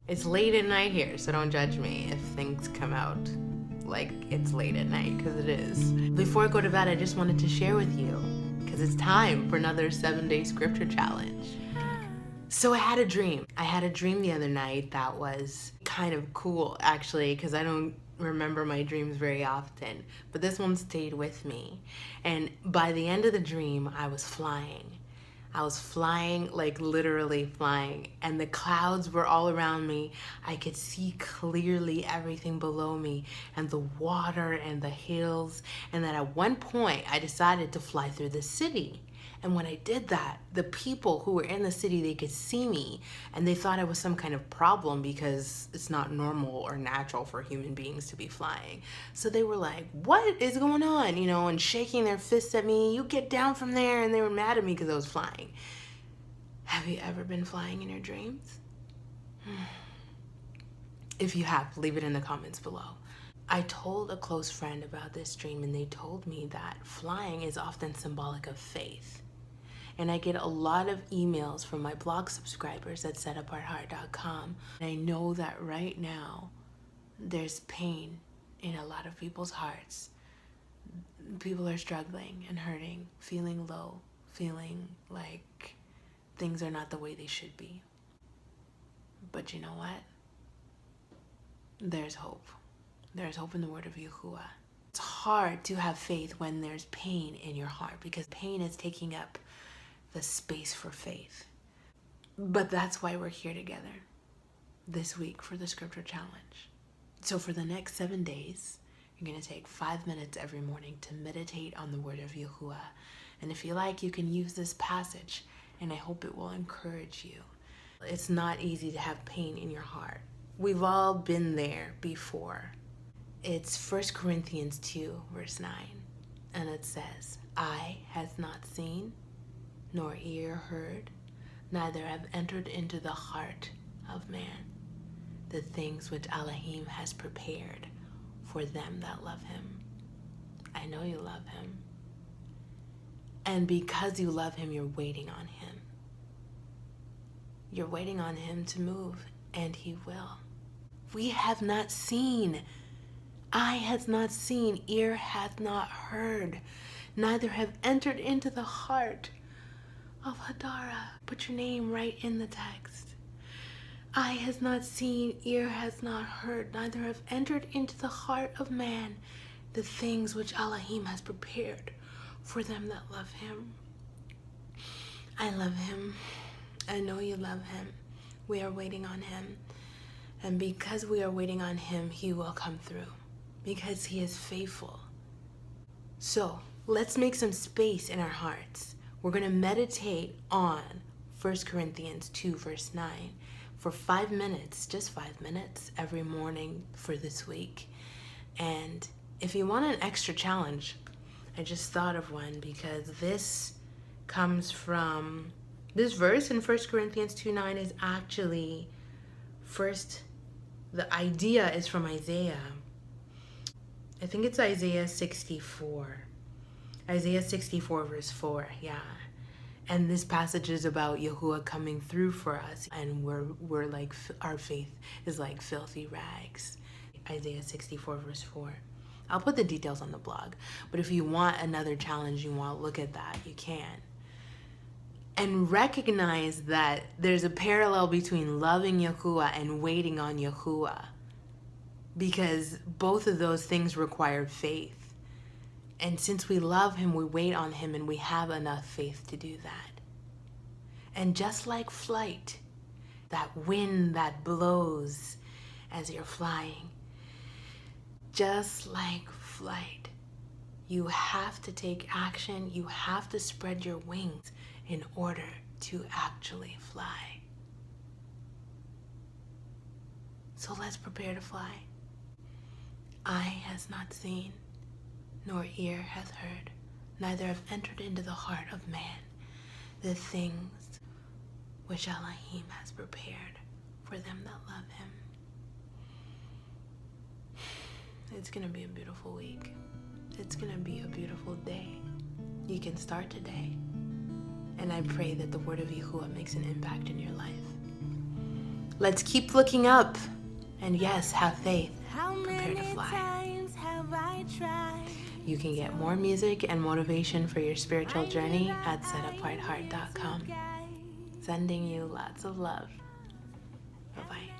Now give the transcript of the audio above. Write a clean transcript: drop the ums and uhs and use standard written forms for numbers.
It's late at night here, so don't judge me if things come out like it's late at night, because it is. Before I go to bed, I just wanted to share with you, because it's time for another 7-day scripture challenge. So I had a dream. I had a dream the other night that was kind of cool, actually, because I don't remember my dreams very often, but this one stayed with me. And by the end of the dream, I was flying. I was flying, like literally flying, and the clouds were all around me. I could see clearly everything below me, and the water and the hills. And then at one point, I decided to fly through the city. And when I did that, the people who were in the city, they could see me, and they thought I was some kind of problem because it's not normal or natural for human beings to be flying. So they were like, what is going on? You know, and shaking their fists at me. You get down from there. And they were mad at me because I was flying. Have you ever been flying in your dreams? If you have, leave it in the comments below. I told a close friend about this dream, and they told me that flying is often symbolic of faith. And I get a lot of emails from my blog subscribers at setupourheart.com. And I know that right now there's pain in a lot of people's hearts. People are struggling and hurting, feeling low, feeling like things are not the way they should be. But you know what? There's hope. There's hope in the word of Yahuwah. It's hard to have faith when there's pain in your heart, because pain is taking up the space for faith. But that's why we're here together this week for the scripture challenge. So for the next 7 days, you're going to take 5 minutes every morning to meditate on the word of Yahuwah. And if you like, you can use this passage, and I hope it will encourage you. It's not easy to have pain in your heart. We've all been there before. It's 1 Corinthians 2, verse 9, and it says, "Eye has not seen, nor ear heard, neither have entered into the heart of man the things which Elohim has prepared for them that love him." I know you love him. And because you love him, you're waiting on him. You're waiting on him to move, and he will. We have not seen, eye has not seen, ear hath not heard, neither have entered into the heart of Hadarah. Put your name right in the text. Eye has not seen, ear has not heard, neither have entered into the heart of man the things which Elohim has prepared for them that love him. I love him. I know you love him. We are waiting on him. And because we are waiting on him, he will come through, because he is faithful. So let's make some space in our hearts. We're going to meditate on 1 Corinthians 2, verse 9 for 5 minutes, just 5 minutes every morning for this week. And if you want an extra challenge, I just thought of one, because this comes from, this verse in 1 Corinthians 2:9 is actually the idea is from Isaiah. I think it's Isaiah 64. Isaiah 64 verse 4, yeah. And this passage is about Yahuwah coming through for us, and we're like, our faith is like filthy rags. Isaiah 64 verse 4. I'll put the details on the blog, but if you want another challenge, you want to look at that, you can. And recognize that there's a parallel between loving Yahuwah and waiting on Yahuwah, because both of those things require faith. And since we love him, we wait on him, and we have enough faith to do that. And just like flight, that wind that blows as you're flying, just like flight, you have to take action. You have to spread your wings in order to actually fly. So let's prepare to fly. Eye has not seen, nor ear hath heard, neither have entered into the heart of man the things which Elohim has prepared for them that love him. It's gonna be a beautiful week. It's gonna be a beautiful day. You can start today. And I pray that the word of Yahuwah makes an impact in your life. Let's keep looking up. And yes, have faith. How Prepare to many fly. times have I tried? You can get more music and motivation for your spiritual journey at setuprightheart.com. Sending you lots of love. Bye-bye.